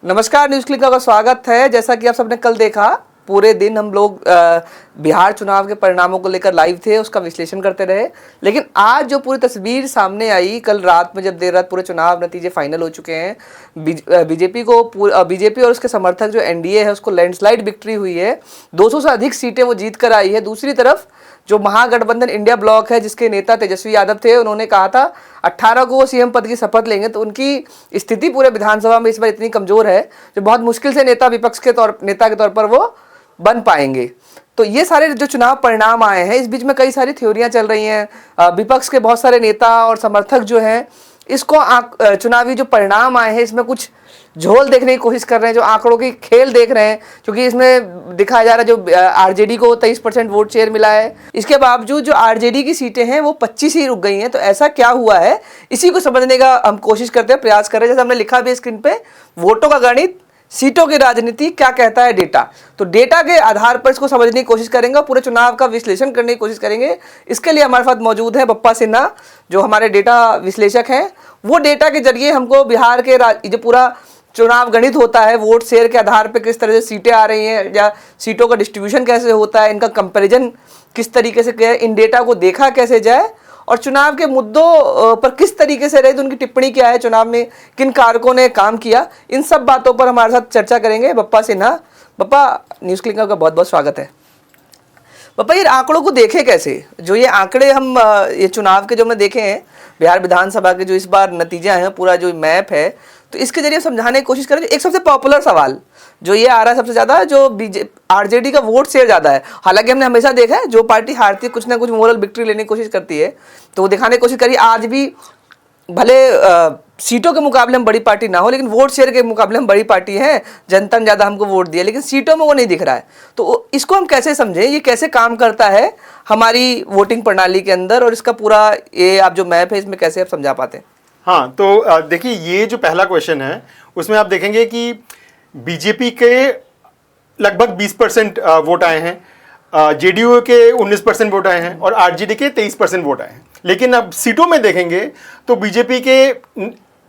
नमस्कार, news click का स्वागत है। जैसा कि आप सबने कल देखा, पूरे दिन हम लोग बिहार चुनाव के परिणामों को लेकर लाइव थे, उसका विश्लेषण करते रहे। लेकिन आज जो पूरी तस्वीर सामने आई, कल रात में जब देर रात पूरे चुनाव नतीजे फाइनल हो चुके हैं, बीजेपी और उसके समर्थक जो एनडीए है उसको लैंडस्लाइड विक्ट्री हुई है, 200 से अधिक सीटें वो जीत कर आई है। दूसरी तरफ जो महागठबंधन इंडिया ब्लॉक है, जिसके नेता तेजस्वी यादव थे, उन्होंने कहा था 18 को वो सीएम पद की शपथ लेंगे, तो उनकी स्थिति पूरे विधानसभा में इस बार इतनी कमजोर है जो बहुत मुश्किल से विपक्ष के नेता के तौर पर वो बन पाएंगे। तो ये सारे जो चुनाव परिणाम आए हैं, इस बीच में कई सारी थ्योरियां चल रही हैं। विपक्ष के बहुत सारे नेता और समर्थक जो हैं, इसको चुनावी जो परिणाम आए हैं इसमें कुछ झोल देखने की कोशिश कर रहे हैं, जो आंकड़ों की खेल देख रहे हैं। क्योंकि इसमें दिखाया जा रहा है जो आरजेडी को 23% वोट शेयर मिला है, इसके बावजूद जो आरजेडी की सीटें हैं वो 25 ही रुक गई हैं। तो ऐसा क्या हुआ है, इसी को समझने का हम कोशिश करते हैं, प्रयास कर रहे हैं। जैसे हमने लिखा भी स्क्रीन पे, वोटों का गणित, सीटों की राजनीति, क्या कहता है डेटा। तो डेटा के आधार पर इसको समझने की कोशिश करेंगे, पूरे चुनाव का विश्लेषण करने की कोशिश करेंगे। इसके लिए हमारे साथ मौजूद है बप्पा सिन्हा, जो हमारे डेटा विश्लेषक हैं। वो डेटा के जरिए हमको बिहार के जो पूरा चुनाव गणित होता है, वोट शेयर के आधार पर किस तरह से सीटें आ रही हैं या सीटों का डिस्ट्रीब्यूशन कैसे होता है, इनका कंपैरिजन किस तरीके से किया है, इन डेटा को देखा कैसे जाए और चुनाव के मुद्दों पर किस तरीके से रही, तो उनकी टिप्पणी क्या है, चुनाव में किन कारकों ने काम किया, इन सब बातों पर हमारे साथ चर्चा करेंगे बप्पा सिन्हा। बप्पा, न्यूज़ क्लिक का बहुत बहुत स्वागत है। बप्पा, ये आंकड़ों को देखे कैसे, जो ये आंकड़े हम ये चुनाव के जो हमने देखे हैं, बिहार विधानसभा के जो इस बार नतीजे आए हैं, पूरा जो मैप है, तो इसके जरिए समझाने की कोशिश करें। एक सबसे पॉपुलर सवाल जो ये आ रहा है सबसे ज़्यादा, जो आरजेडी का वोट शेयर ज़्यादा है। हालांकि हमने हमेशा देखा है जो पार्टी हारती है कुछ ना कुछ मोरल विक्ट्री लेने की कोशिश करती है, तो वो दिखाने की कोशिश करी। आज भी भले सीटों के मुकाबले हम बड़ी पार्टी ना हो, लेकिन वोट शेयर के मुकाबले हम बड़ी पार्टी हैं, जनता ने ज़्यादा हमको वोट दिया, लेकिन सीटों में वो नहीं दिख रहा है। तो इसको हम कैसे समझें, ये कैसे काम करता है हमारी वोटिंग प्रणाली के अंदर, और इसका पूरा ये आप जो मैप है इसमें कैसे आप समझा पाते हैं? हाँ, तो देखिए, ये जो पहला क्वेश्चन है उसमें आप देखेंगे कि बीजेपी के लगभग 20% वोट आए हैं, जेडीयू के 19% वोट आए हैं और आरजेडी के 23% वोट आए हैं। लेकिन अब सीटों में देखेंगे तो बीजेपी के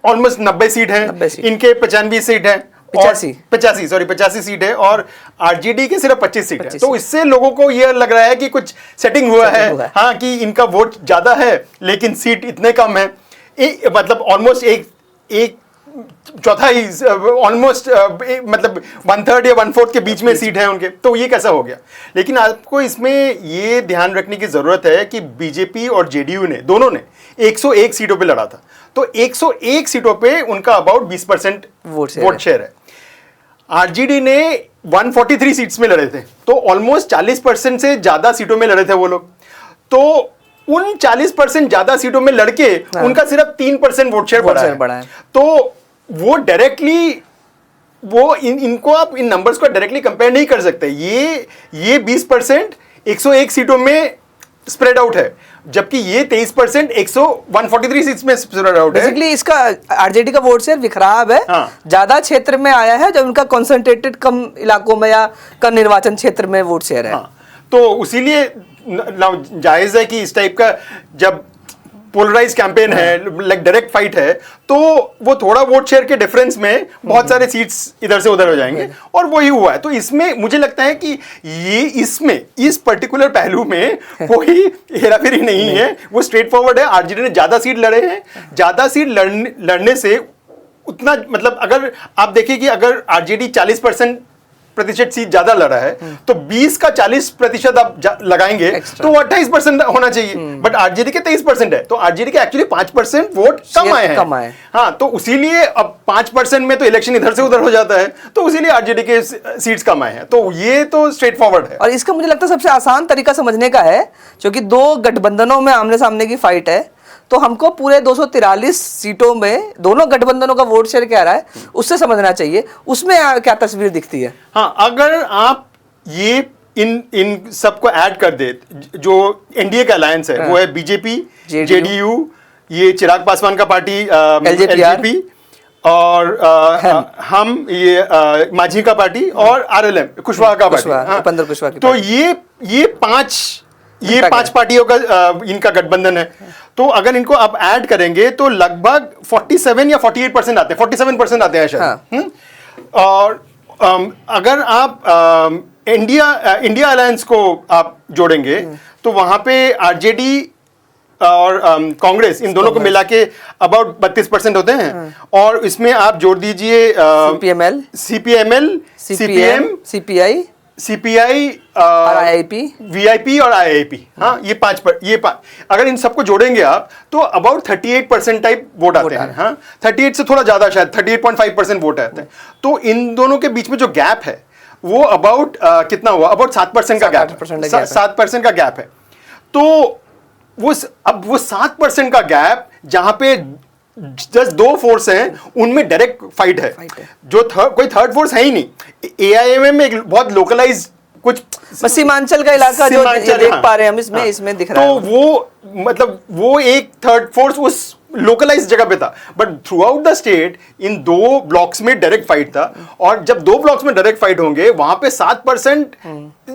ऑलमोस्ट 90 सीट हैं, इनके 95 सीट है, 85 सीट है, और आरजेडी के सिर्फ 25 सीट है। तो इससे लोगों को यह लग रहा है कि कुछ सेटिंग हुआ है। हाँ, कि इनका वोट ज्यादा है लेकिन सीट इतने कम है, मतलब ऑलमोस्ट एक चौथा ही, ऑलमोस्ट मतलब 1/3 या 1/4 के बीच में सीट है उनके। तो ये कैसा हो गया। लेकिन आपको इसमें ये ध्यान रखने की जरूरत है कि बीजेपी और जेडीयू ने दोनों ने 101 सीटों पे लड़ा था, तो 101 सीटों पे उनका अबाउट 20% वोट शेयर है। आरजेडी ने 143 सीट्स में लड़े थे, तो ऑलमोस्ट 40% से ज्यादा सीटों में लड़े थे वो लोग। तो उन 40% ज्यादा सीटों में लड़के उनका सिर्फ 3% वोट शेयर बढ़ा है। तो वो डायरेक्टली इनको आप इन नंबर्स को डायरेक्टली कंपेयर नहीं कर सकते। ये 20% 101 सीटों में स्प्रेड आउट है, जबकि ये 23% 143 सीट्स में स्प्रेड आउट है। बेसिकली इसका आरजेडी का वोट शेयर विखराब है। हाँ। ज्यादा क्षेत्र में आया है, जब उनका कॉन्सेंट्रेटेड कम इलाकों में या कम निर्वाचन क्षेत्र में वोट शेयर है। हाँ। तो इसीलिए जायज है कि इस टाइप का जब पोलराइज कैंपेन है, लाइक डायरेक्ट फाइट है, तो वो थोड़ा वोट शेयर के डिफरेंस में बहुत सारे सीट्स इधर से उधर हो जाएंगे, और वही हुआ है। तो इसमें मुझे लगता है कि ये इस पर्टिकुलर पहलू में कोई हेराफेरी नहीं है, वो स्ट्रेट फॉरवर्ड है। आरजेडी ने ज्यादा सीट लड़े हैं, ज्यादा सीट लड़ने से उतना, मतलब अगर आप देखिए कि अगर आरजेडी 40% सीट ज्यादा लड़ा है, तो 20 का 40% आप लगाएंगे तो 28% होना चाहिए। बट आरजेडी के 23% है, तो आरजेडी के एक्चुअली 5% वोट कम आए हैं। हाँ, तो उसीलिए अब 5% में तो इलेक्शन इधर से उधर हो जाता है, तो उसीलिए आरजेडी के सीट्स कम आए हैं। तो ये तो स्ट्रेट फॉरवर्ड है। और इसका मुझे लगता है सबसे आसान तरीका समझने का है, क्योंकि दो गठबंधनों में आमने सामने की फाइट है, तो हमको पूरे 243 सीटों में दोनों गठबंधनों का वोट शेयर क्या रहा है उससे समझना चाहिए, उसमें क्या तस्वीर दिखती है। हाँ, अगर आप ये इन सबको ऐड कर दे, जो एनडीए का अलायंस है, वो है बीजेपी, जेडीयू, ये चिराग पासवान का पार्टी एलजेपी, और हम ये मांझी का पार्टी, और आरएलएम कुशवाहा का पार्टी, उपेंद्र कुशवाहा की। तो ये पांच पार्टियों का इनका गठबंधन है। तो अगर इनको आप ऐड करेंगे तो लगभग 47 या 48% आते हैं, 47% आते हैं शायद। और अगर आप इंडिया अलायंस को आप जोड़ेंगे तो वहां पे आरजेडी और कांग्रेस इन दोनों को मिला के अबाउट 32% होते हैं। और इसमें आप जोड़ दीजिए CPML, CPM, CPI, IIP, VIP और आईआईपी। हाँ, ये पांच अगर इन सबको जोड़ेंगे आप तो अबाउट 38% टाइप वोट आते हैं। हाँ, 38 से थोड़ा ज्यादा, शायद 38.5% वोट आते हैं। तो इन दोनों के बीच में जो गैप है वो अबाउट कितना हुआ, अबाउट 7% का गैप, 7% का गैप है। तो अब वो 7% का गैप जहां पे जस्ट दो फोर्स हैं उनमें डायरेक्ट फाइट है। जो कोई थर्ड फोर्स है ही नहीं। एआईएमएम में एक बहुत लोकलाइज कुछ सीमांचल का इलाका जो देख पा रहे हैं हम इसमें, हाँ, इसमें दिख रहा है। तो वो मतलब वो एक थर्ड फोर्स उस लोकलाइज जगह पे था, but through out the state in दो ब्लॉक्स में डायरेक्ट फाइट था। और जब दो ब्लॉक्स में डायरेक्ट फाइट होंगे वहां पे 7%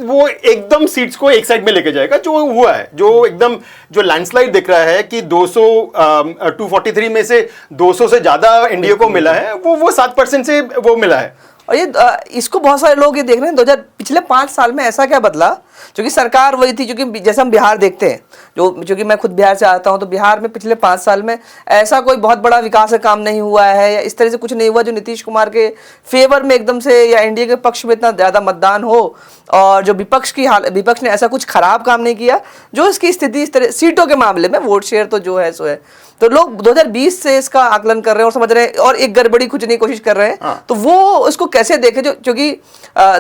वो एकदम सीट्स को एक साइड में लेके जाएगा। जो हुआ है, जो एकदम जो लैंडस्लाइड दिख रहा है कि 243 में से 200 से ज्यादा एनडीए को मिला है, वो 7% से वो मिला है। और ये इसको बहुत सारे लोग ये देख रहे हैं पिछले 5 साल में ऐसा क्या बदला, क्योंकि सरकार वही थी। क्योंकि जैसे हम बिहार देखते हैं, क्योंकि मैं खुद बिहार से आता हूं, तो बिहार में पिछले 5 साल में ऐसा कोई बहुत बड़ा विकास का काम नहीं हुआ है, या इस तरह से कुछ नहीं हुआ जो नीतीश कुमार के फेवर में एकदम से या एनडीए के पक्ष में इतना ज़्यादा मतदान हो। और जो विपक्ष ने ऐसा कुछ खराब काम नहीं किया। जो इसकी स्थिति इस तरह सीटों के मामले में, वोट शेयर तो जो है सो है, तो लोग 2020 से इसका आकलन कर रहे हैं और समझ रहे हैं और एक गड़बड़ी खोजने की कोशिश कर रहे हैं। हाँ। तो वो इसको कैसे देखे, जो क्योंकि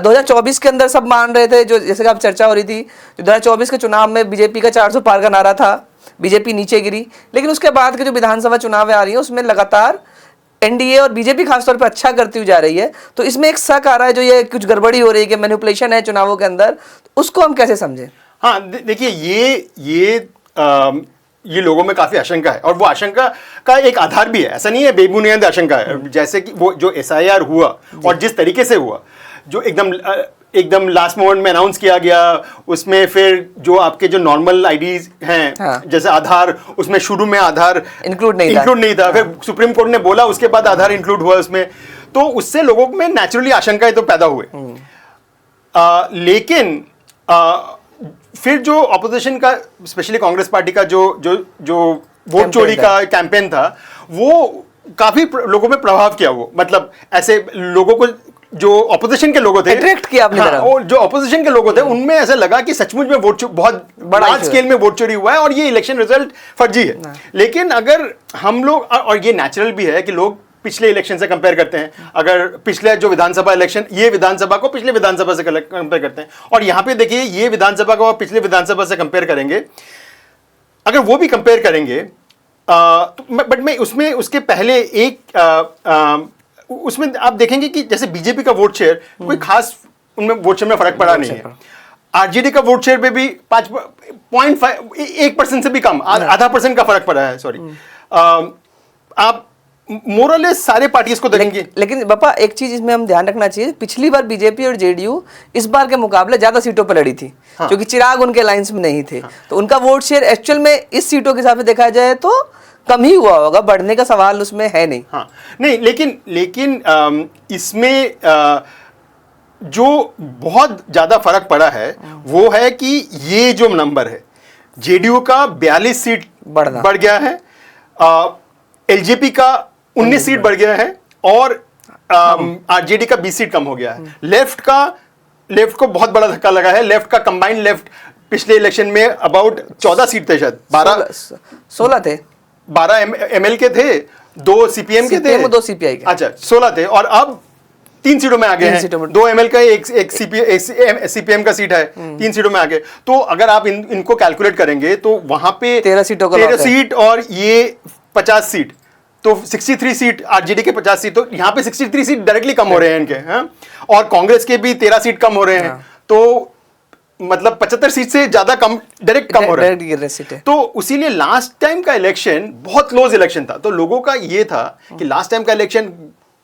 2024 के अंदर सब मान रहे थे, जो जैसे कि आप चर्चा हो रही थी, 2024 के चुनाव में बीजेपी का 400 पार का नारा था, बीजेपी नीचे गिरी। लेकिन उसके बाद के जो विधानसभा चुनाव आ रही है उसमें लगातार एनडीए और बीजेपी खासतौर पर अच्छा करती हुई जा रही है। तो इसमें एक शक आ रहा है, जो ये कुछ गड़बड़ी हो रही है कि मैनिपुलेशन है चुनावों के अंदर, तो उसको हम कैसे समझें? हाँ, देखिए ये लोगों में काफी आशंका है, और वो आशंका का एक आधार भी है। ऐसा नहीं है बेबुनियाद आशंका है। जैसे कि वो जो एसआईआर हुआ और जिस तरीके से हुआ, जो एकदम लास्ट मोमेंट में अनाउंस किया गया, उसमें फिर जो आपके जो नॉर्मल आईडीज हैं, हाँ। जैसे आधार, उसमें शुरू में आधार इंक्लूड नहीं था। फिर सुप्रीम कोर्ट ने बोला, उसके बाद आधार इंक्लूड हुआ उसमें। तो उससे लोगों में नेचुरली आशंकाएं तो पैदा हुए। लेकिन फिर जो ऑपोजिशन का, स्पेशली कांग्रेस पार्टी का जो वोट चोरी का कैंपेन था, वो काफी लोगों में प्रभाव किया। वो मतलब ऐसे लोगों को, जो ऑपोजिशन के लोग थे, अट्रैक्ट किया अपनी तरफ। और जो ऑपोजिशन के लोग थे उनमें ऐसा लगा कि सचमुच में बहुत बड़ा स्केल में वोट चोरी हुआ है और ये इलेक्शन रिजल्ट फर्जी है। लेकिन अगर हम लोग, और ये नेचुरल भी है कि लोग पिछले इलेक्शन से कंपेयर करते हैं। अगर पिछले जो विधानसभा इलेक्शन, ये विधानसभा को पिछले विधानसभा से कंपेयर करते हैं, और यहां पे देखिए ये विधानसभा को पिछले विधानसभा से कंपेयर करेंगे, अगर वो भी कंपेयर करेंगे, बट मैं उसमें उसके पहले उसमें आप देखेंगे कि जैसे बीजेपी का वोट शेयर कोई खास उनमें वोट शेयर में फर्क पड़ा नहीं है। आरजेडी का वोट शेयर पे भी 1% से भी कम, आधा % का फर्क पड़ा है। सॉरी, आप मोरलेस सारे पार्टीज को देखेंगे। लेकिन बापा एक चीज इसमें हम ध्यान रखना चाहिए, पिछली बार बीजेपी और जेडीयू इस बार के मुकाबले ज्यादा सीटों पर लड़ी थी। हाँ। क्योंकि चिराग उनके लाइंस में नहीं थे। हाँ। तो उनका वोट शेयर एक्चुअल में इस सीटों के हिसाब से देखा जाए तो कम ही हुआ होगा, बढ़ने का सवाल उसमें है नहीं। हाँ, नहीं, लेकिन इसमें जो बहुत ज्यादा फर्क पड़ा है वो है कि ये जो नंबर है, जेडीयू का 42 सीट बढ़ गया है, एलजेपी का 19 सीट बढ़ गया है, और आरजेडी का 20 सीट कम हो गया है। लेफ्ट को बहुत बड़ा धक्का लगा है। लेफ्ट का कंबाइंड लेफ्ट पिछले इलेक्शन में अबाउट 14 सीट थे, शायद 16 थे, 12 एमएल के थे, 2 सीपीएम के थे, 2 सीपीआई के। अच्छा, 16 थे, और अब 3 सीटों में आ गए हैं। 2 एमएल का, एक सीपीएम का सीट है, 3 सीटों में आ गए। तो अगर आप इनको कैलकुलेट करेंगे तो वहां पे 13 सीट और ये 50 सीट, तो 63 सीट आरजेडी के 50 सीट, तो यहाँ पे 63 सीट डायरेक्टली कम हो रहे हैं इनके। हाँ? और कांग्रेस के भी 13 सीट कम हो रहे हैं। तो मतलब 75 सीट से ज्यादा कम डायरेक्ट कम हो रहा है। तो उसीलिए लास्ट टाइम का इलेक्शन बहुत क्लोज इलेक्शन था। तो लोगों का ये था कि लास्ट टाइम का इलेक्शन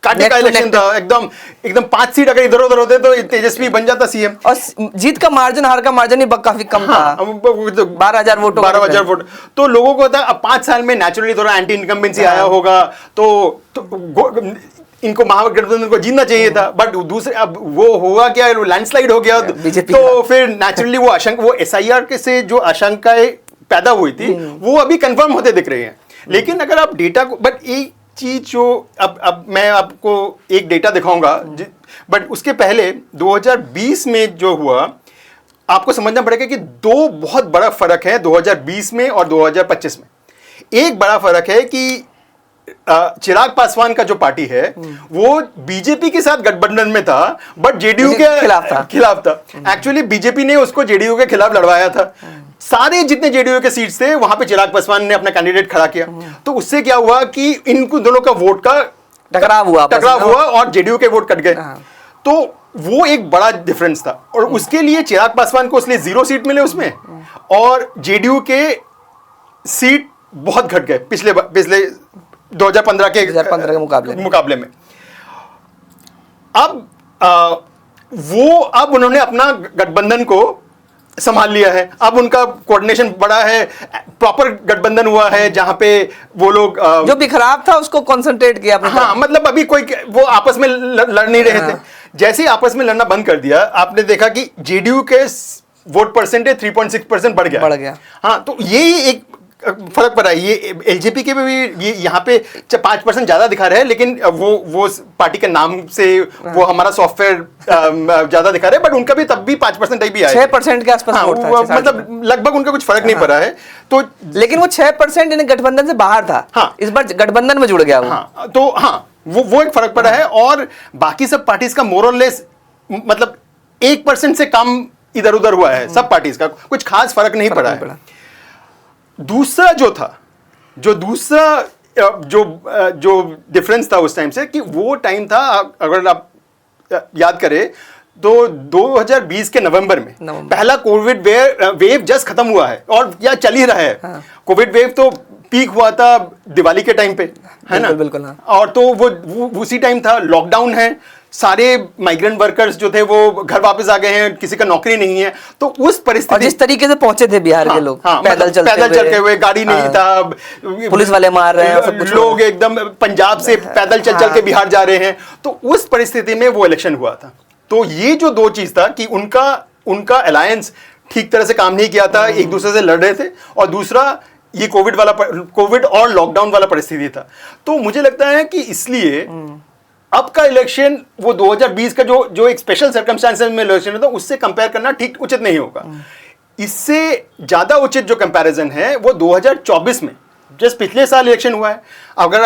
काटे का इलेक्शन था, एकदम 5 सीट अगर इधर उधर होते तो तेजस्वी बन जाता सीएम। और जीत का मार्जिन, हार का मार्जिन ही काफी कम था। 12,000 वोट, 12,000 वोट। तो लोगों को था अब 5 साल में नेचुरली थोड़ा एंटी इनकम्बेंसी आया होगा, तो इनको महागठबंधन को जीतना चाहिए था, बट दूसरे अब वो होगा क्या, लैंडस्लाइड हो गया, बीजेपी तो फिर नेचुरली वो एसआईआर के से जो आशंकाएं पैदा हुई थी वो अभी कंफर्म होते दिख रहे हैं। लेकिन अगर आप डेटा को, बट एक चीज जो अब मैं आपको एक डेटा दिखाऊंगा, बट उसके पहले 2020 में जो हुआ, आपको समझना पड़ेगा कि दो बहुत बड़ा फर्क है 2020 में और 2025 में। एक बड़ा फर्क है कि चिराग पासवान का जो पार्टी है वो बीजेपी के साथ गठबंधन में था, बट जेडीयू के खिलाफ था। एक्चुअली बीजेपी ने उसको जेडीयू के खिलाफ लड़वाया था। सारे जितने जेडीयू के सीट्स थे वहां पे चिराग पासवान ने अपना कैंडिडेट खड़ा किया। तो उससे क्या हुआ कि इन दोनों का वोट का टकराव हुआ और जेडीयू के वोट कट गए। तो वो एक बड़ा डिफरेंस था, और उसके लिए चिराग पासवान को इसलिए 0 सीट मिले उसमें, और जेडीयू के सीट बहुत घट गए पिछले 2015 के मुकाबले में। अब उन्होंने अपना गठबंधन को संभाल लिया है। अब उनका कोऑर्डिनेशन बड़ा है, प्रॉपर गठबंधन हुआ है जहां पे वो लोग जो बिखराव था उसको कंसंट्रेट किया अपने। हाँ, मतलब अभी कोई वो आपस में लड़ नहीं रहे थे। जैसे ही आपस में लड़ना बंद कर दिया, आपने देखा कि जेडीयू के वोट परसेंटेज 3.6% बढ़ गया। हाँ, तो यही एक फर्क पड़ा है। ये एलजेपी के भी ये यहाँ पे 5% ज्यादा दिखा रहे हैं, लेकिन वो पार्टी के नाम से वो हमारा सॉफ्टवेयर ज्यादा दिखा रहे हैं, बट उनका भी तब भी 5% टाइप भी आया, 6% के आसपास वोट था, मतलब लगभग उनका कुछ फर्क नहीं पड़ा है। तो लेकिन वो 6% इन्हें गठबंधन से बाहर था। हाँ, इस बार गठबंधन में जुड़ गया वो। हाँ, तो हाँ, वो एक फर्क पड़ा है। और बाकी सब पार्टीज का मोर और लेस मतलब 1% से कम इधर उधर हुआ है। सब पार्टीज का कुछ खास फर्क नहीं पड़ा है। दूसरा जो डिफरेंस था उस टाइम से, कि वो टाइम था, अगर आप याद करें तो 2020 के नवंबर में पहला कोविड वेव जस्ट खत्म हुआ है, और या चल ही रहा है। हाँ। कोविड वेव तो पीक हुआ था दिवाली के टाइम पे, है ना? बिल्कुल। हाँ। और तो वो उसी टाइम था, लॉकडाउन है, सारे माइग्रेंट वर्कर्स जो थे वो घर वापस आ गए हैं, किसी का नौकरी नहीं है। तो उस परिस्थिति, और जिस तरीके से पहुंचे थे बिहार के लोग, पैदल चलते हुए, गाड़ी नहीं था, पुलिस वाले मार रहे हैं, लोग एकदम पंजाब से पैदल चल के बिहार जा रहे हैं। तो उस परिस्थिति में वो इलेक्शन हुआ था। तो ये जो दो चीज था कि उनका अलायंस ठीक तरह से काम नहीं किया था, एक दूसरे से लड़ रहे थे, और दूसरा ये कोविड और लॉकडाउन वाला परिस्थिति था। तो मुझे लगता है कि इसलिए अब का इलेक्शन वो 2020 का जो एक स्पेशल सर्कमस्टांसेस में इलेक्शन था उससे कंपेयर करना ठीक उचित नहीं होगा। इससे ज्यादा उचित जो कंपैरिजन है वो 2024 में जस्ट पिछले साल इलेक्शन हुआ है। अगर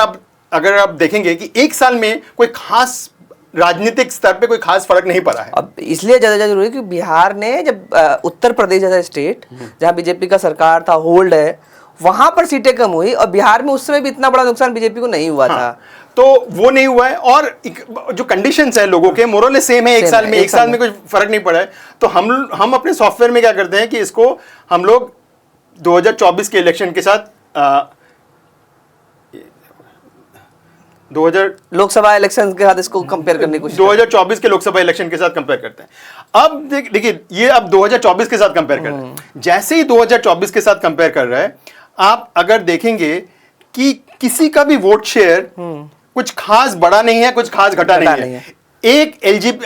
आप देखेंगे कि एक साल में कोई खास राजनीतिक स्तर पे कोई खास फर्क नहीं पड़ा है। अब इसलिए ज्यादा जरूरी है कि बिहार ने जब उत्तर प्रदेश जैसा स्टेट जहां बीजेपी का सरकार था, होल्ड है, वहां पर सीटें कम हुई, और बिहार में उस समय भी इतना बड़ा नुकसान बीजेपी को नहीं हुआ था। तो वो नहीं हुआ है, और जो कंडीशंस है लोगों के मोरल सेम है। एक साल में कोई फर्क नहीं पड़ा है। तो हम अपने सॉफ्टवेयर में क्या करते हैं कि इसको हम लोग 2024 के इलेक्शन के साथ 2000 लोकसभा इलेक्शन के साथ इसको कंपेयर करने की कोशिश 2024 के लोकसभा इलेक्शन के साथ कंपेयर करते हैं। अब देखिए, ये अब 2024 के साथ कंपेयर कर रहे हैं। जैसे ही 2024 के साथ कंपेयर कर रहा है, आप अगर देखेंगे कि किसी का भी वोट शेयर कुछ खास बढ़ा नहीं है, कुछ खास घटा नहीं है। एक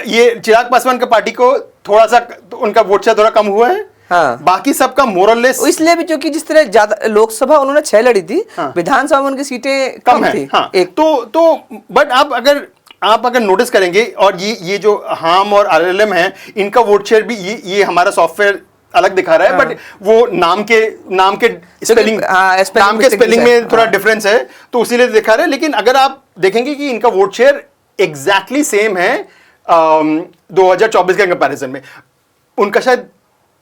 ये चिराग पासवान की पार्टी को थोड़ा सा उनका वोट शेयर थोड़ा कम हुआ है। हाँ। बाकी सबका मोरलेस, इसलिए भी क्योंकि जिस तरह ज्यादा लोकसभा उन्होंने 6 लड़ी थी। हाँ। विधानसभा में उनकी सीटें कम थी। हाँ। एक तो बट आप अगर नोटिस करेंगे, और ये जो हाम और आरएलएम है, इनका वोट शेयर भी ये हमारा सॉफ्टवेयर अलग दिखा रहा है। हाँ। बट वो नाम के स्पेलिंग में थोड़ा डिफरेंस है, तो उसीलिए दिखा रहा है। लेकिन अगर आप देखेंगे कि इनका वोट शेयर एग्जैक्टली सेम है 2024 के कंपैरिजन में। उनका शायद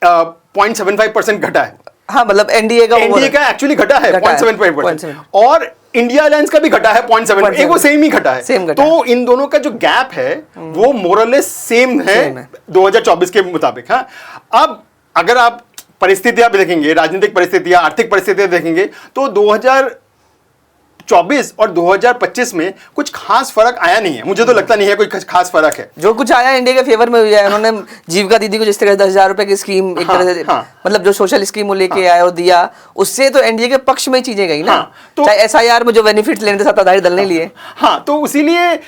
0.75% घटा है। हाँ, मतलब एनडीए का एक्चुअली घटा है 0.75%, और इंडिया अलायंस का भी घटा है 0.7, वो सेम ही घटा है। तो इन दोनों का जो गैप है वो मोरलेस सेम है 2024 के मुताबिक। हाँ, अब अगर आप परिस्थितियां भी देखेंगे, राजनीतिक परिस्थितियां, आर्थिक परिस्थितियां देखेंगे, तो 2024 और 2025 में कुछ खास फर्क आया नहीं है। मुझे तो लगता नहीं है कोई खास फर्क है। जो कुछ आया इंडिया के फेवर में हुआ है। उन्होंने जीविका दीदी को जिस तरह 10,000 रुपए की स्कीम, एक तरह से मतलब जो सोशल स्कीम वो लेके आया और दिया, उससे तो एनडीए के पक्ष में ही चीजें गई ना। तो चाहे एसआईआर में जो बेनिफिट लेने थे सत्ताधारी दल ने लिए। हाँ, तो इसीलिए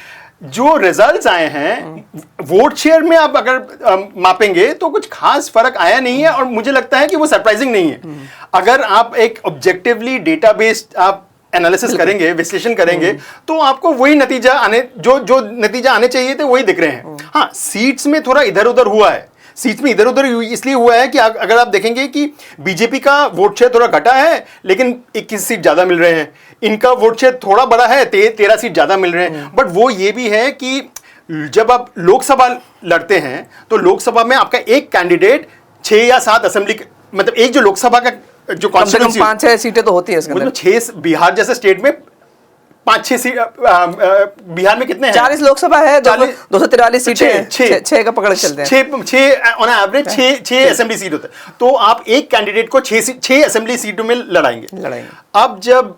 जो रिजल्ट्स आए हैं वोट शेयर में आप अगर मापेंगे तो कुछ खास फर्क आया नहीं है, और मुझे लगता है कि वो सरप्राइजिंग नहीं है। अगर आप एक ऑब्जेक्टिवली डेटा बेस्ड आप एनालिसिस करेंगे, विश्लेषण करेंगे, तो आपको वही नतीजा जो नतीजा आने चाहिए थे वही दिख रहे हैं। हाँ, सीट्स में थोड़ा इधर उधर हुआ है, सीट्स में इधर उधर इसलिए हुआ है कि अगर आप देखेंगे कि बीजेपी का वोट शेयर थोड़ा घटा है लेकिन 21 सीट ज्यादा मिल रहे हैं, इनका वोट शेयर थोड़ा बड़ा है, 13 सीट ज्यादा मिल रहे हैं। बट वो ये भी है कि जब आप लोकसभा लड़ते हैं तो लोकसभा में आपका एक कैंडिडेट 6 या 7 असेंबली, मतलब एक जो लोकसभा का जो कम से कम कॉन्स्टिट्यूंसी 5-6 सीटें तो होती है इसके अंदर। 6 बिहार जैसे स्टेट में 5-6 सीट, बिहार में कितने हैं? 40 लोकसभा है, 243 सीटें हैं, 6 का पकड़ के चलते हैं। 6 ऑन एवरेज 6 असेंबली सीट होता है, तो आप एक कैंडिडेट को 6 असेंबली सीटों में लड़ाएंगे। अब जब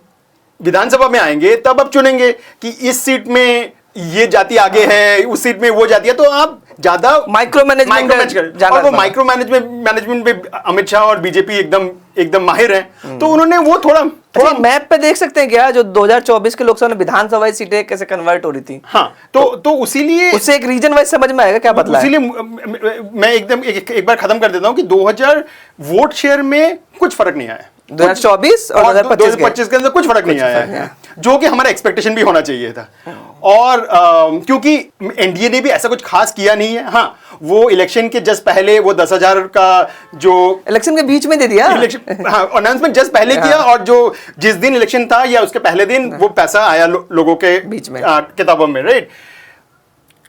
विधानसभा में आएंगे तब आप चुनेंगे कि इस सीट में ये जाति आगे है, उस सीट में वो जाति है, तो आप ज्यादा माइक्रो मैनेजमेंट करें। और वो माइक्रो मैनेजमेंट में अमित शाह और बीजेपी एकदम माहिर हैं, तो उन्होंने वो थोड़ा मैप पे देख सकते हैं क्या, जो 2024 के लोकसभा में विधानसभा सीटें कैसे कन्वर्ट हो रही थी। हाँ, तो उसीलिए उससे एक रीजन वाइज समझ में आएगा क्या बदला है। इसीलिए मैं एकदम एक बार खत्म कर देता हूं कि 2000 वोट शेयर में कुछ फर्क नहीं आया, 2024 और 2025 के अंदर कुछ फर्क नहीं आया है, जो कि हमारा एक्सपेक्टेशन भी होना चाहिए था। और क्योंकि एनडीए ने भी ऐसा कुछ खास किया नहीं है। हाँ, वो इलेक्शन के जस्ट पहले वो 10,000 का जो इलेक्शन के बीच में दे दिया, हाँ, अनाउंसमेंट जस्ट पहले किया, और जो जिस दिन इलेक्शन था या उसके पहले दिन वो पैसा आया लोगों के बीच में किताबों में, राइट।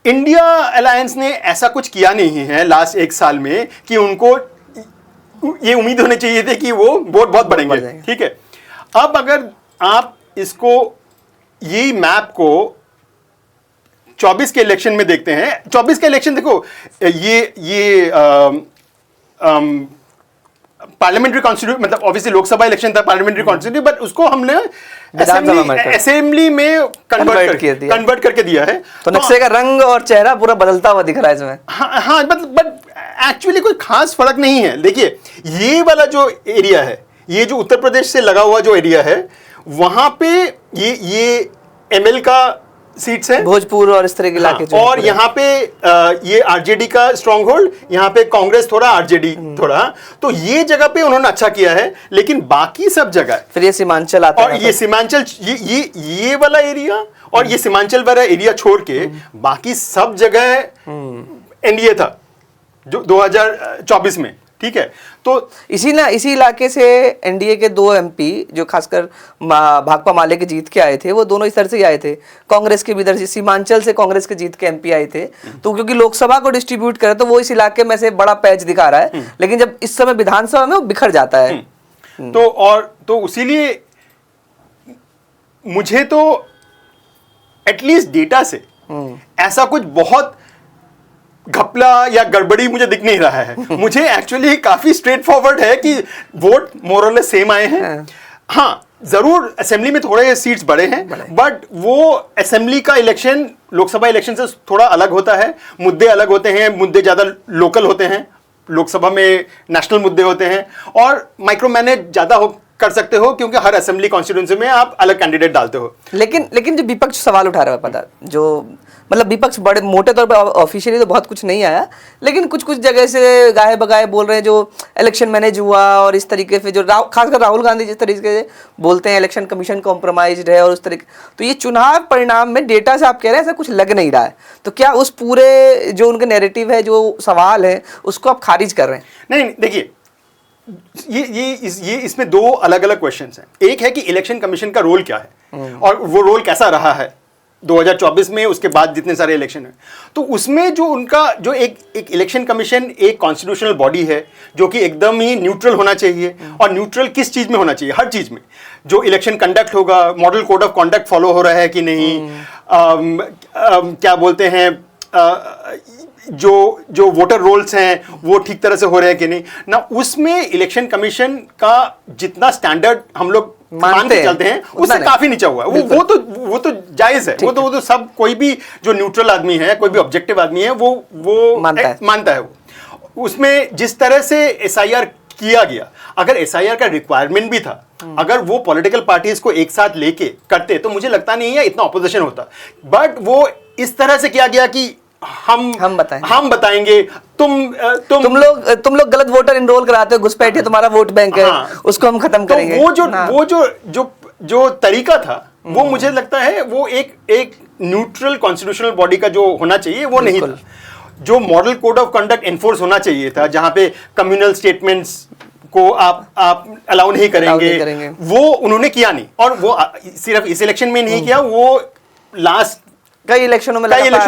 इंडिया अलायंस ने ऐसा कुछ किया नहीं है लास्ट 1 साल में कि उनको ये उम्मीद होनी चाहिए थी कि वो वोट बहुत बढ़ेंगे, ठीक है। अब अगर आप इसको यही मैप को 24 के इलेक्शन में देखते हैं, 24 का इलेक्शन देखो, ये पार्लियामेंट्री कॉन्स्टिट्यूट, मतलब ऑब्वियसली लोकसभा इलेक्शन था, पार्लियामेंट्री कॉन्स्टिट्यूट, बट उसको हमने असेंबली में कन्वर्ट करके दिया है। तो नक्शे का रंग और चेहरा पूरा बदलता हुआ दिख रहा है इसमें। हाँ, बट एक्चुअली कोई खास फर्क नहीं है। देखिए, ये वाला जो एरिया है, ये जो उत्तर प्रदेश से लगा हुआ जो एरिया है, वहां पे ये एमएल का सीट्स है, भोजपुर और इस तरह के इलाके, हाँ, और यहाँ पे ये आरजेडी का स्ट्रॉन्ग होल्ड, यहाँ पे कांग्रेस थोड़ा, आरजेडी थोड़ा, तो ये जगह पे उन्होंने अच्छा किया है। लेकिन बाकी सब जगह, फिर ये सीमांचल आता है, और ये सीमांचल, ये वाला एरिया और ये सीमांचल वाला एरिया छोड़ के बाकी सब जगह एनडीए था जो 2024 में, ठीक है। तो इसी इलाके से एनडीए के 2 एमपी जो खासकर भाकपा माले के जीत के आए थे, वो दोनों इस तरह से ही आए थे। कांग्रेस के भी इधर से, सीमांचल से कांग्रेस के जीत के एमपी आए थे। तो क्योंकि लोकसभा को डिस्ट्रीब्यूट करे तो वो इस इलाके में से बड़ा पैच दिखा रहा है, लेकिन जब इस समय विधानसभा में वो बिखर जाता है। तो इसीलिए मुझे तो एटलीस्ट डेटा से ऐसा कुछ बहुत घपला या गड़बड़ी मुझे दिख नहीं रहा है। मुझे एक्चुअली काफी स्ट्रेट फॉरवर्ड है कि वोट मोर और लेस सेम आए हैं। हाँ, जरूर असेंबली में थोड़े सीट्स बढ़े हैं, बट वो असेंबली का इलेक्शन लोकसभा इलेक्शन से थोड़ा अलग होता है। मुद्दे अलग होते हैं, मुद्दे ज्यादा लोकल होते हैं, लोकसभा में नेशनल मुद्दे होते हैं, और माइक्रो मैनेज ज्यादा कर सकते हो क्योंकि हर असेंबली कॉन्स्टिट्यूंसी में आप अलग कैंडिडेट डालते हो। लेकिन जो विपक्ष सवाल उठा रहा है, पता जो मतलब विपक्ष बड़े मोटे तौर पे ऑफिशियली तो बहुत कुछ नहीं आया, लेकिन कुछ जगह से गाहे बगाहे बोल रहे हैं जो इलेक्शन मैनेज हुआ, और इस तरीके से जो खासकर राहुल गांधी जिस तरीके से बोलते हैं इलेक्शन कमीशन कॉम्प्रोमाइज्ड है और उस तरीके, तो ये चुनाव परिणाम में डेटा से आप कह रहे हैं ऐसा कुछ लग नहीं रहा है। तो क्या उस पूरे जो उनके नैरेटिव है, जो सवाल है, उसको आप खारिज कर रहे हैं? नहीं, देखिए, ये इसमें 2 अलग अलग क्वेश्चंस हैं। एक है कि इलेक्शन कमीशन का रोल क्या है और वो रोल कैसा रहा है 2024 में, उसके बाद जितने सारे इलेक्शन हैं। तो उसमें जो उनका जो एक इलेक्शन कमीशन एक कॉन्स्टिट्यूशनल बॉडी है जो कि एकदम ही न्यूट्रल होना चाहिए। और न्यूट्रल किस चीज में होना चाहिए? हर चीज में। जो इलेक्शन कंडक्ट होगा, model code of conduct follow हो रहा है कि नहीं, क्या बोलते हैं, जो वोटर रोल्स हैं वो ठीक तरह से हो रहे हैं कि नहीं ना, उसमें इलेक्शन कमीशन का जितना स्टैंडर्ड हम लोग मान के चलते हैं उससे काफी नीचा हुआ है। वो तो जायज है, वो तो सब, कोई भी जो न्यूट्रल आदमी है, कोई भी ऑब्जेक्टिव आदमी है, वो मानता है। उसमें जिस तरह से एसआईआर किया गया, अगर एसआईआर का रिक्वायरमेंट भी था, अगर वो पॉलिटिकल पार्टीज को एक साथ लेके करते तो मुझे लगता नहीं है इतना ऑपोजिशन होता। बट वो इस तरह से किया गया कि हम बताएंगे, तुम लोग गलत वोटर इनरोल कराते हो, घुसपैठिए तुम्हारा वोट बैंक है, उसको हम खत्म करेंगे। तो वो जो तरीका था वो मुझे लगता है वो एक न्यूट्रल कॉन्स्टिट्यूशनल बॉडी का जो होना चाहिए वो नहीं था। जो model code of conduct enforce होना चाहिए था, जहां पे कम्युनल स्टेटमेंट्स को आप अलाउ नहीं करेंगे, वो उन्होंने किया नहीं। और वो सिर्फ इस इलेक्शन में नहीं किया, वो लास्ट कई इलेक्शनों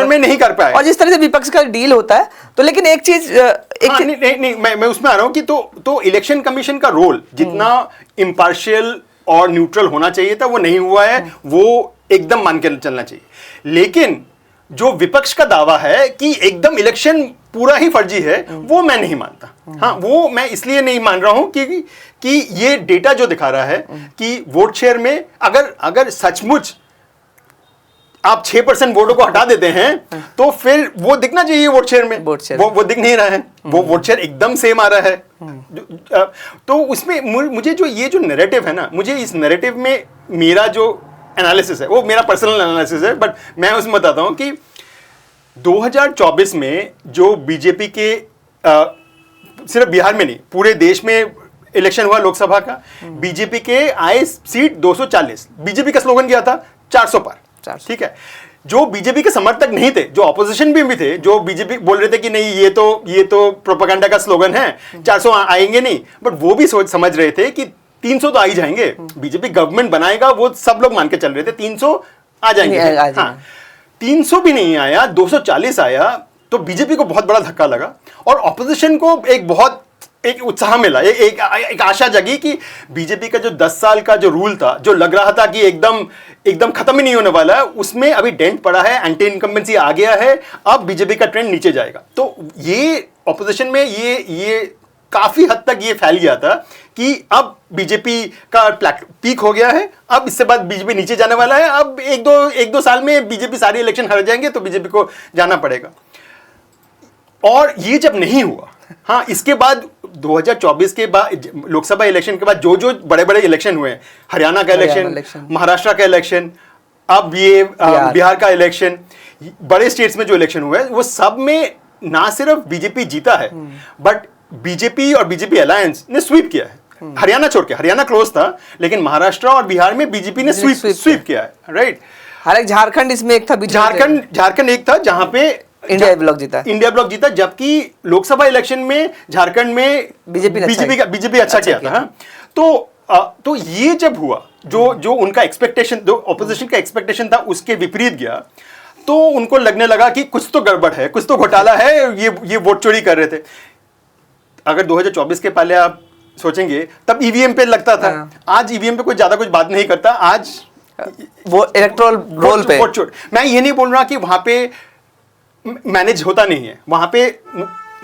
में नहीं कर पाए। और जिस तरह से विपक्ष का डील होता है, तो लेकिन एक चीज नहीं, मैं उसमें आ रहा हूं कि तो इलेक्शन कमीशन का रोल जितना इम्पार्शियल और न्यूट्रल होना चाहिए था वो नहीं हुआ है, वो एकदम मान के चलना चाहिए। लेकिन जो विपक्ष का दावा है कि एकदम इलेक्शन पूरा ही फर्जी है, वो मैं नहीं मानता। हाँ, वो मैं इसलिए नहीं मान रहा हूं कि ये डेटा जो दिखा रहा है कि वोट शेयर में अगर सचमुच आप 6% वोटों को हटा देते हैं तो फिर वो दिखना चाहिए वोट शेयर में, वो दिख नहीं रहा है। वो वोट शेयर एकदम सेम आ रहा है। तो उसमें मुझे जो नैरेटिव है ना, मुझे इस नैरेटिव में मेरा जो एनालिसिस है वो मेरा पर्सनल एनालिसिस है, बट मैं उसमें बताता हूं कि 2024 में जो बीजेपी के सिर्फ बिहार में नहीं पूरे देश में इलेक्शन हुआ लोकसभा का, बीजेपी के आए सीट 240। बीजेपी का स्लोगन क्या था? 400 पार। ठीक है। जो बीजेपी के समर्थक नहीं थे, जो ऑपोजिशन भी थे, जो बीजेपी बोल रहे थे कि नहीं ये तो प्रोपेगेंडा का स्लोगन है, 400 आएंगे नहीं, बट वो भी समझ रहे थे कि 300 तो आ ही जाएंगे, बीजेपी गवर्नमेंट बनाएगा, वो सब लोग मान के चल रहे थे 300 आ जाएंगे। हाँ, 300 भी नहीं आया, 240 आया, तो बीजेपी को बहुत बड़ा धक्का लगा और ऑपोजिशन को एक उत्साह मिला, एक आशा जगी कि बीजेपी का जो 10 साल का जो रूल था, जो लग रहा था कि एकदम खत्म ही नहीं होने वाला है, उसमें अभी डेंट पड़ा है, एंटी इनकम्बेंसी आ गया है, अब बीजेपी का ट्रेंड नीचे जाएगा। तो ये ऑपोजिशन में ये काफी हद तक ये फैल गया था कि अब बीजेपी का पीक हो गया है, अब इससे बाद बीजेपी नीचे जाने वाला है, अब एक दो साल में बीजेपी सारी इलेक्शन हार जाएंगे तो बीजेपी को जाना पड़ेगा। और ये जब नहीं हुआ, हाँ, इसके बाद 2024 के बाद लोकसभा इलेक्शन के बाद जो बड़े बड़े इलेक्शन हुए, हरियाणा का इलेक्शन, महाराष्ट्र का इलेक्शन, अब ये बिहार का इलेक्शन, बड़े स्टेट्स में जो इलेक्शन हुए वो सब में ना सिर्फ बीजेपी जीता है, बट बीजेपी और बीजेपी अलायंस ने स्वीप किया है। हरियाणा छोड़ के, हरियाणा क्लोज था, लेकिन महाराष्ट्र और बिहार में बीजेपी ने स्वीप किया है, राइट। हालांकि झारखंड इसमें एक था, झारखंड एक था जहां पे इंडिया ब्लॉक जीता, जबकि लोकसभा इलेक्शन में झारखंड में बीजेपी अच्छा किया था। तो ये जब हुआ, जो उनका एक्सपेक्टेशन, जो ऑपोजिशन का एक्सपेक्टेशन था उसके विपरीत गया, तो उनको लगने लगा कि कुछ तो गड़बड़ है, कुछ तो घोटाला है, ये वोट चोरी कर रहे थे। अगर 2024 के पहले आप सोचेंगे तब ईवीएम पे लगता था, आज ईवीएम पे कोई ज्यादा कुछ बात नहीं करता, आज वो इलेक्टोरल रोल पे वोट चोरी। मैं ये नहीं बोल रहा कि वहां पे मैनेज होता नहीं है, वहां पे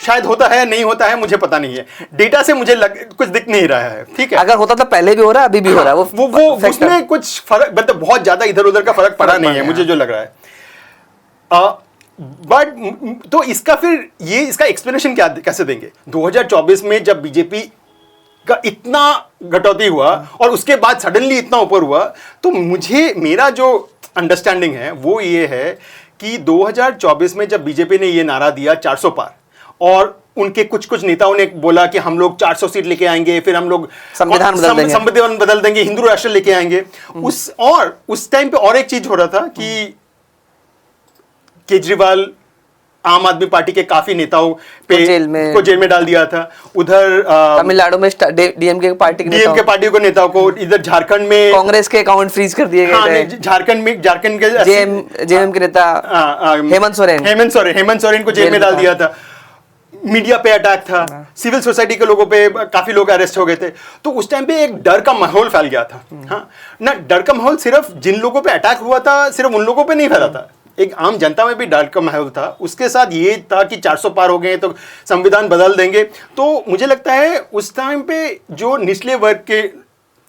शायद होता है, नहीं होता है, मुझे पता नहीं है, डेटा से मुझे कुछ दिख नहीं रहा है, ठीक है। अगर होता तो पहले भी हो रहा है, अभी भी हो रहा है, वो उसमें कुछ फर्क, मतलब बहुत ज्यादा इधर उधर का फर्क पड़ा नहीं है, मुझे जो लग रहा है। बट तो इसका एक्सप्लेनेशन कैसे देंगे? 2024 में जब बीजेपी का इतना घटौती हुआ और उसके बाद सडनली इतना ऊपर हुआ, तो मेरा जो अंडरस्टैंडिंग है वो ये है कि 2024 में जब बीजेपी ने ये नारा दिया 400 पार, और उनके कुछ नेताओं ने बोला कि हम लोग 400 सीट लेके आएंगे, फिर हम लोग संविधान बदल देंगे, हिंदू राष्ट्र लेके आएंगे। उस टाइम पे और एक चीज हो रहा था कि केजरीवाल आम आदमी पार्टी के काफी नेताओं पे को जेल में डाल दिया था, उधर तमिलनाडु में डीएमके पार्टी को नेताओं को, इधर झारखंड में कांग्रेस के अकाउंट फ्रीज कर दिए गए थे, झारखंड के जेएम के नेता हेमंत सोरेन को जेल में डाल दिया था, मीडिया पे अटैक था, सिविल सोसाइटी के लोगों पे काफी लोग अरेस्ट हो गए थे। तो उस टाइम पे एक डर का माहौल फैल गया था। हाँ ना, डर का माहौल सिर्फ जिन लोगों पे अटैक हुआ था सिर्फ उन लोगों पे नहीं फैला था, एक आम जनता में भी डर का माहौल था। उसके साथ ये था कि 400 पार हो गए तो संविधान बदल देंगे। तो मुझे लगता है उस टाइम पे जो निचले वर्ग के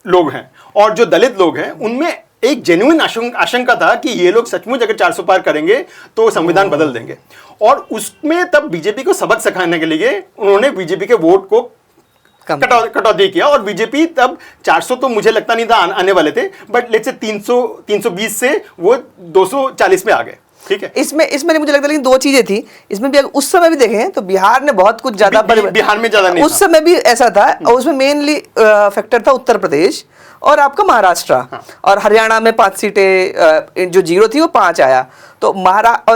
लोग हैं और जो दलित लोग हैं, उनमें एक जेन्युइन आशंका था कि ये लोग सचमुच अगर 400 पार करेंगे तो संविधान बदल देंगे। और उसमें तब बीजेपी को सबक सिखाने के लिए उन्होंने बीजेपी के वोट को कटौती किया, और बीजेपी तब 400 तो मुझे लगता नहीं था आने वाले थे, बट लेट्स से 320 से वो 240 में आ गए। ठीक है। इसमें नहीं मुझे लगता, लेकिन दो चीजें थी इसमें भी। उस समय भी देखें तो बिहार ने बहुत कुछ ज्यादा बिहार में ज्यादा नहीं उस समय भी ऐसा था, और उसमें मेनली फैक्टर था उत्तर प्रदेश और आपका महाराष्ट्र। और हरियाणा में 5 सीटें जो 0 थी वो 5 आया। तो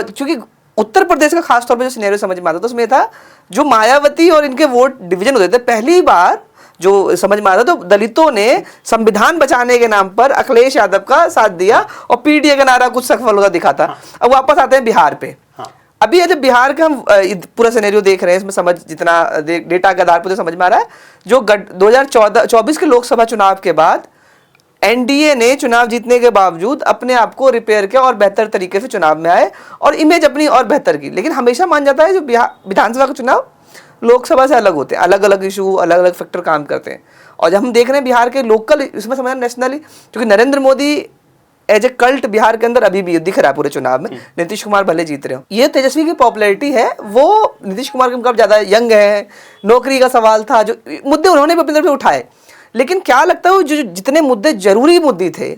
चूंकि उत्तर प्रदेश का खास तौर पर जो सिनेरियो समझ में आता था उसमें था जो मायावती और इनके वोट डिवीजन होते थे, पहली बार जो समझ में आता, तो दलितों ने संविधान बचाने के नाम पर अखिलेश यादव का साथ दिया और पीडीए का नारा कुछ सफल होता दिखा था। अब वापस आते हैं बिहार पे। अभी जब बिहार का हम पूरा सिनेरियो देख रहे हैं, इसमें समझ जितना डेटा के आधार पर समझ में आ रहा है, जो 2024 के लोकसभा चुनाव के बाद एनडीए ने चुनाव जीतने के बावजूद अपने आप को रिपेयर किया और बेहतर तरीके से चुनाव में आए और इमेज अपनी और बेहतर की। लेकिन हमेशा मान जाता है जो विधानसभा का चुनाव लोकसभा से अलग होते हैं, अलग अलग इशू, अलग अलग फैक्टर काम करते हैं। और जब हम देख रहे हैं बिहार के लोकल, इसमें समझना नेशनली, क्योंकि Narendra Modi as a cult Bihar के अंदर अभी भी दिख रहा है पूरे चुनाव में। नीतीश कुमार भले जीत रहे हो, ये तेजस्वी की पॉपुलैरिटी है वो नीतीश कुमार के मुकाबले ज्यादा यंग है। नौकरी का सवाल था, जो मुद्दे उन्होंने भी अपनी तरफ से उठाए। लेकिन क्या लगता है, जो जितने मुद्दे जरूरी मुद्दे थे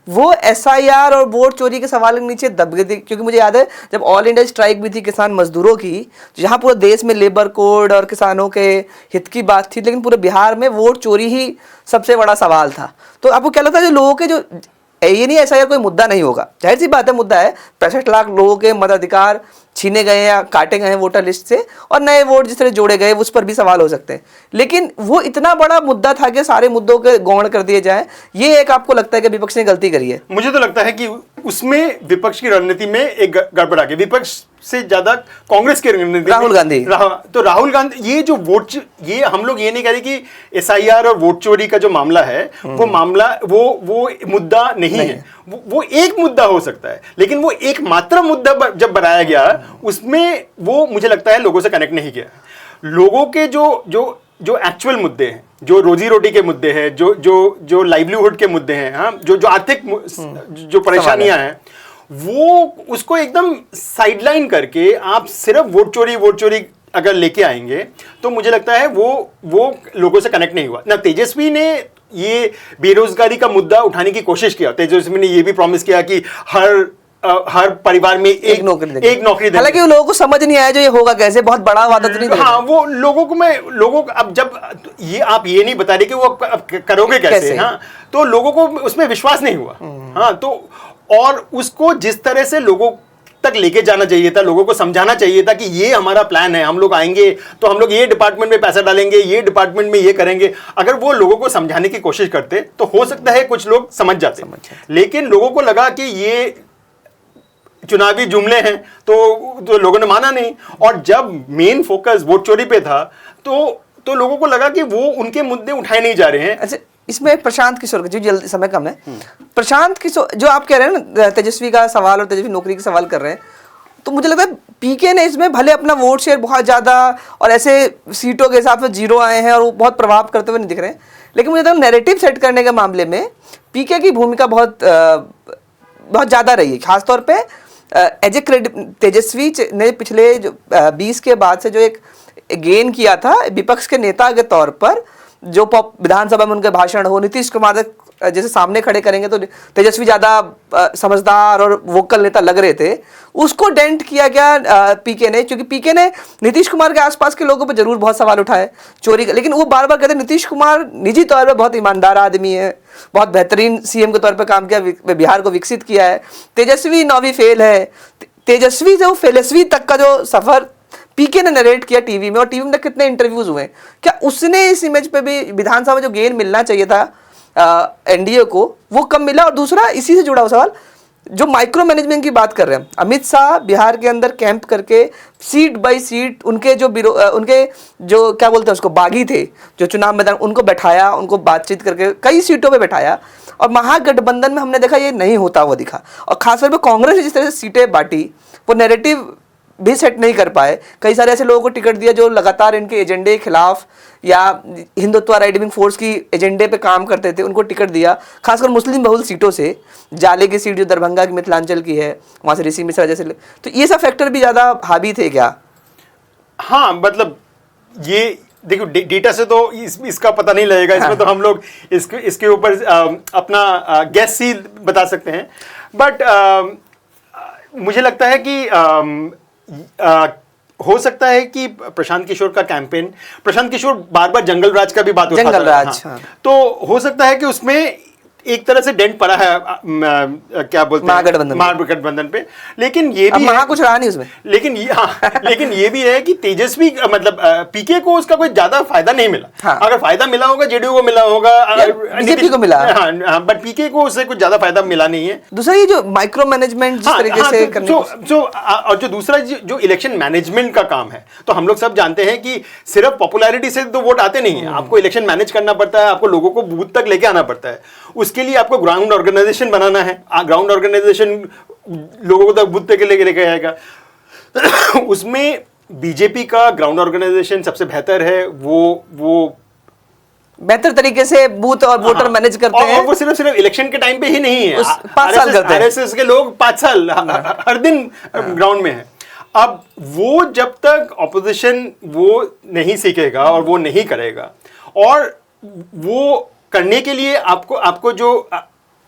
वो एसआईआर और वोट चोरी के सवाल के नीचे दब गए थे। क्योंकि मुझे याद है जब ऑल इंडिया स्ट्राइक भी थी किसान मजदूरों की, जहां पूरे देश में लेबर कोड और किसानों के हित की बात थी, लेकिन पूरे बिहार में वोट चोरी ही सबसे बड़ा सवाल था। तो आपको क्या लगता है, जो लोगों के जो ये नहीं ऐसा कोई मुद्दा नहीं होगा, जाहिर सी बात है मुद्दा है, 65 लाख लोगों के मताधिकार छीने गए या काटे गए हैं वोटर लिस्ट से, और नए वोट जिस तरह जोड़े गए उस पर भी सवाल हो सकते हैं। लेकिन वो इतना बड़ा मुद्दा था कि सारे मुद्दों के गौण कर दिए जाए, ये एक आपको लगता है कि विपक्ष ने गलती करी है? मुझे तो लगता है कि उसमें विपक्ष की रणनीति में एक गड़बड़ आ गई। विपक्ष से ज्यादा कांग्रेस की रणनीति, राहुल गांधी। तो राहुल गांधी, ये जो ये हम लोग ये नहीं कह रहे कि एसआईआर और वोट चोरी का जो मामला है वो मामला वो मुद्दा नहीं है। वो एक मुद्दा हो सकता है, लेकिन वो एक मात्र मुद्दा जब बनाया गया उसमें वो मुझे लगता है लोगों से कनेक्ट नहीं किया। लोगों के जो एक्चुअल मुद्दे हैं, जो रोजी रोटी के मुद्दे हैं, जो लाइवलीहुड के मुद्दे हैं, हाँ, जो आर्थिक जो परेशानियां हैं, वो उसको एकदम साइडलाइन करके आप सिर्फ वोट चोरी अगर लेके आएंगे तो मुझे लगता है वो लोगों से कनेक्ट नहीं हुआ ना। तेजस्वी ने ये बेरोजगारी का मुद्दा उठाने की कोशिश किया। तेजस्वी ने ये भी प्रॉमिस किया कि हर परिवार में एक नौकरी देंगे। हालांकि वो लोगों को समझ नहीं आया जो ये होगा कैसे, बहुत बड़ा वादा तो नहीं था। हाँ, वो लोगों को अब जब आप ये नहीं बता रहे कि वो अब करोगे कैसे, हाँ, तो लोगों को उसमें विश्वास नहीं हुआ। हाँ, तो और उसको जिस तरह से लोगों तक लेके जाना चाहिए था, लोगों को समझाना चाहिए था कि ये हमारा प्लान है, हम लोग आएंगे तो हम लोग ये डिपार्टमेंट में पैसा डालेंगे, ये डिपार्टमेंट में ये करेंगे। अगर वो लोगों को समझाने की कोशिश करते तो हो सकता है कुछ लोग समझ जाते। लेकिन लोगों को लगा कि ये चुनावी जुमले हैं, तो लोगों ने माना नहीं। और जब मेन फोकस वोट चोरी पे था तो लोगों को लगा कि वो उनके मुद्दे उठाए नहीं जा रहे हैं। अच्छा, इसमें प्रशांत किशोर का, जो जल्दी समय कम है, प्रशांत किशोर जो आप कह रहे हैं ना तेजस्वी का सवाल और तेजस्वी नौकरी का सवाल कर रहे हैं, तो मुझे लगता है पीके ने इसमें भले अपना वोट शेयर बहुत ज़्यादा और ऐसे सीटों के हिसाब से 0 आए हैं और वो बहुत प्रभाव करते हुए नहीं दिख रहे हैं, लेकिन मुझे लगता है नैरेटिव सेट करने के मामले में पीके की भूमिका बहुत ज़्यादा रही है। खासतौर पर एज ए तेजस्वी ने पिछले जो 20 के बाद से जो एक गेन किया था विपक्ष के नेता के तौर पर, जो विधानसभा में उनके भाषण हो, नीतीश कुमार जैसे सामने खड़े करेंगे तो तेजस्वी ज़्यादा समझदार और वोकल नेता लग रहे थे, उसको डेंट किया गया पीके ने। क्योंकि पीके ने नीतीश कुमार के आसपास के लोगों पर जरूर बहुत सवाल उठाए चोरी का, लेकिन वो बार बार कहते नीतीश कुमार निजी तौर पर बहुत ईमानदार आदमी है, बहुत बेहतरीन सीएम के तौर पर काम किया, बिहार को विकसित किया है। तेजस्वी 9वीं फेल है। तेजस्वी जो फेलस्वी तक का जो सफर पीके ने नरेट किया टीवी में, और टीवी में कितने इंटरव्यूज हुए, क्या उसने इस इमेज पे भी विधानसभा में जो गेन मिलना चाहिए था एनडीए को वो कम मिला? और दूसरा इसी से जुड़ा हुआ सवाल, जो माइक्रो मैनेजमेंट की बात कर रहे हैं, अमित शाह बिहार के अंदर कैंप करके सीट बाय सीट उनके जो क्या बोलते हैं उसको, बागी थे जो चुनाव मैदान, उनको बैठाया, उनको बातचीत करके कई सीटों पे बैठाया। और महागठबंधन में हमने देखा ये नहीं होता हुआ दिखा। और खासतौर पर कांग्रेस ने जिस तरह से सीटें बांटी, वो नैरेटिव भी सेट नहीं कर पाए। कई सारे ऐसे लोगों को टिकट दिया जो लगातार इनके एजेंडे के खिलाफ या हिंदुत्व राइडिंग फोर्स की एजेंडे पे काम करते थे, उनको टिकट दिया। खासकर मुस्लिम बहुल सीटों से, जाले की सीट जो दरभंगा की मिथिलांचल की है, वहाँ से ऋषि मिश्रा जैसे, तो ये सब फैक्टर भी ज़्यादा हावी थे क्या? हाँ, मतलब ये देखो डेटा से तो इसका पता नहीं लगेगा। इसमें तो हम लोग इसके ऊपर अपना गैस ही बता सकते हैं। बट मुझे लगता है कि हो सकता है कि प्रशांत किशोर का कैंपेन, प्रशांत किशोर बार बार जंगल राज का भी बात उठाता है। जंगल राज, हाँ। तो हो सकता है कि उसमें एक तरह से डेंट पड़ा है क्या बोलते हैं महागठबंधन पे, लेकिन ये भी महा कुछ रहा नहीं उसमें। लेकिन ये भी है कि तेजस्वी मतलब पीके को उसका कोई ज्यादा फायदा नहीं मिला। हाँ। अगर फायदा मिला होगा जेडीयू को मिला होगा, बीजेपी को मिला, हाँ, बट पीके को उससे कुछ ज्यादा फायदा मिला नहीं है। दूसरा ये जो माइक्रो मैनेजमेंट जिस तरीके से करने और जो दूसरा जो इलेक्शन मैनेजमेंट का काम है, तो हम लोग सब जानते हैं कि सिर्फ पॉपुलैरिटी से तो वोट आते नहीं है, आपको इलेक्शन मैनेज करना पड़ता है, आपको लोगों को बूथ तक लेके आना पड़ता है, उसके लिए आपको ग्राउंड ऑर्गेनाइजेशन बनाना है, ग्राउंड ऑर्गेनाइजेशन लोगों को तक बूथ तक लेके आएगा। उसमें बीजेपी का ग्राउंड ऑर्गेनाइजेशन सबसे बेहतर है, वो बेहतर तरीके से बूथ और वोटर मैनेज करते हैं। और वो सिर्फ इलेक्शन के टाइम पे ही नहीं है, 5 साल करते हैं। आरएसएस के लोग 5 साल हर दिन ग्राउंड में है। अब वो जब तक ऑपोजिशन वो नहीं सीखेगा और वो नहीं करेगा, और वो करने के लिए आपको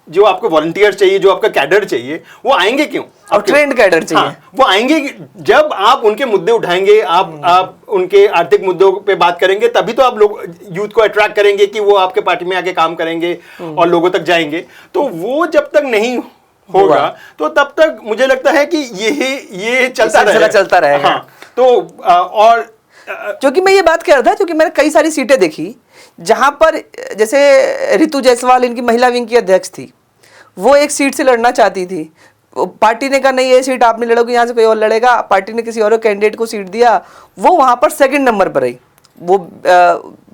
जो आपको वॉलंटियर चाहिए, जो आपका कैडर चाहिए, वो आएंगे क्यों? और ट्रेंड कैडर चाहिए। हाँ, वो आएंगे जब आप उनके मुद्दे उठाएंगे, आप उनके आर्थिक मुद्दों पे बात करेंगे, तभी तो आप लोग यूथ को अट्रैक्ट करेंगे कि वो आपके पार्टी में आके काम करेंगे और लोगों तक जाएंगे। तो वो जब तक नहीं होगा तो तब तक मुझे लगता है कि ये चलता रहेगा। हाँ, तो और क्योंकि मैं ये बात कह रहा था, क्योंकि मैंने कई सारी सीटें देखी जहां पर जैसे रितु जायसवाल इनकी महिला विंग की अध्यक्ष थी, वो एक सीट से लड़ना चाहती थी, पार्टी ने कहा नहीं ये सीट आप नहीं लड़ोगे, यहाँ से कोई और लड़ेगा, पार्टी ने किसी और कैंडिडेट को सीट दिया, वो वहां पर सेकंड नंबर पर रही, वो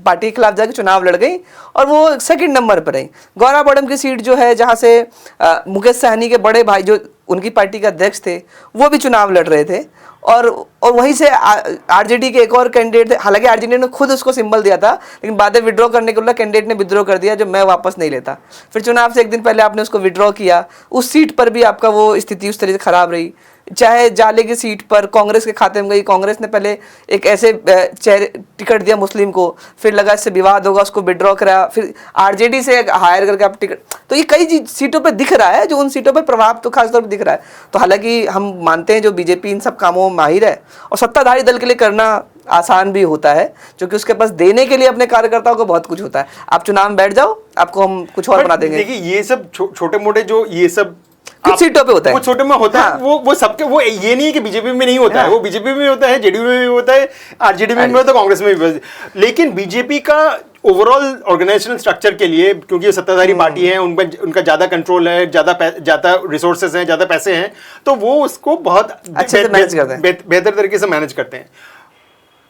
पार्टी के खिलाफ जाकर चुनाव लड़ गई और वो सेकंड नंबर पर रही। गौरा बड़म की सीट जो है, जहां से मुकेश सहनी के बड़े भाई जो उनकी पार्टी के अध्यक्ष थे, वो भी चुनाव लड़ रहे थे, और वहीं से आरजेडी के एक और कैंडिडेट थे, हालांकि आरजेडी ने खुद उसको सिंबल दिया था, लेकिन बाद में विड्रॉ करने के लिए कैंडिडेट ने विड्रॉ कर दिया, जो मैं वापस नहीं लेता। फिर चुनाव से एक दिन पहले आपने उसको विड्रॉ किया, उस सीट पर भी आपका वो स्थिति उस तरह से खराब रही। चाहे जाले की सीट पर कांग्रेस के खाते में गई, कांग्रेस ने पहले एक ऐसे टिकट दिया मुस्लिम को, फिर लगा इससे विवाद होगा, उसको विड्रॉ कराया, फिर आरजेडी से हायर करके आप टिकट, तो ये कई सीटों पर दिख रहा है, जो उन सीटों पर प्रभाव तो खासतौर पर दिख रहा है। तो हालांकि हम मानते हैं जो बीजेपी इन सब कामों में माहिर है, और सत्ताधारी दल के लिए करना आसान भी होता है, क्योंकि उसके पास देने के लिए अपने कार्यकर्ताओं को बहुत कुछ होता है। आप चुनाव में बैठ जाओ, आपको हम कुछ और बना देंगे। देखिए ये सब छोटे मोटे जो ये सब कुछ सीटों पे होता है, वो छोटे में होता है, वो सबके, वो ये नहीं है कि बीजेपी में नहीं होता है, वो बीजेपी में होता है, जेडीयू में भी होता है, आरजेडी में भी होता है, कांग्रेस में भी होता है। लेकिन बीजेपी का ओवरऑल ऑर्गेनाइजेशनल स्ट्रक्चर के लिए, क्योंकि ये सत्ताधारी पार्टी है, उनका ज्यादा कंट्रोल है, ज्यादा रिसोर्सेज हैं, ज्यादा पैसे हैं, तो वो उसको बहुत अच्छे से मैनेज करते हैं, बेहतर तरीके से मैनेज करते हैं।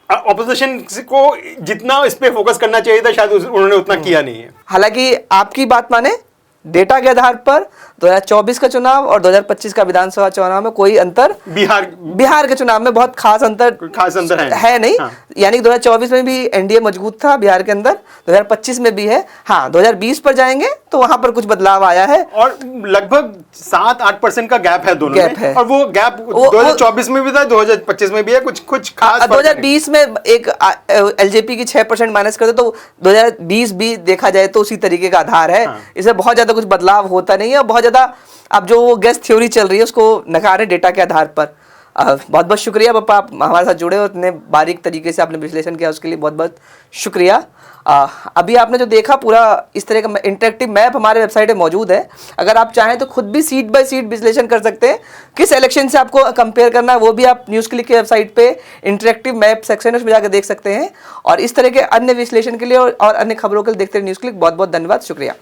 ऑपोजिशन को जितना इस पे फोकस करना चाहिए था, शायद उन्होंने उतना किया नहीं है। हालांकि आपकी बात माने डेटा के आधार पर 2024 का चुनाव और 2025 का विधानसभा चुनाव में कोई अंतर, बिहार के चुनाव में बहुत खास अंतर है नहीं। हाँ। यानी 2024 में भी एनडीए मजबूत था बिहार के अंदर, 2025 में भी है। हाँ, 2020 पर जाएंगे तो वहां पर कुछ बदलाव आया है, और लगभग 7-8% का गैप है दोनों में, है। और वो गैप 2024 में भी था, 2025 में भी है, कुछ खास। 2020 में एक एलजेपी की 6% माइनस करते, तो 2020 भी देखा जाए तो उसी तरीके का आधार है। हाँ। इसमें बहुत ज्यादा कुछ बदलाव होता नहीं है, बहुत ज्यादा अब जो वो गेस थ्योरी चल रही है उसको नकारे डेटा के आधार पर। बहुत बहुत शुक्रिया पापा, आप हमारे साथ जुड़े और इतने बारीक तरीके से आपने विश्लेषण किया, उसके लिए बहुत बहुत शुक्रिया। अभी आपने जो देखा पूरा इस तरह का इंटरेक्टिव मैप हमारे वेबसाइट पे मौजूद है, अगर आप चाहें तो खुद भी सीट बाय सीट विश्लेषण कर सकते हैं, किस इलेक्शन से आपको कंपेयर करना है वो भी आप न्यूज़ क्लिक की वेबसाइट पे इंटरेक्टिव मैप सेक्शन है, उसमें जाकर देख सकते हैं। और इस तरह के अन्य विश्लेषण के लिए और अन्य खबरों के लिए देखते रहिए न्यूज़ क्लिक। बहुत बहुत धन्यवाद, शुक्रिया।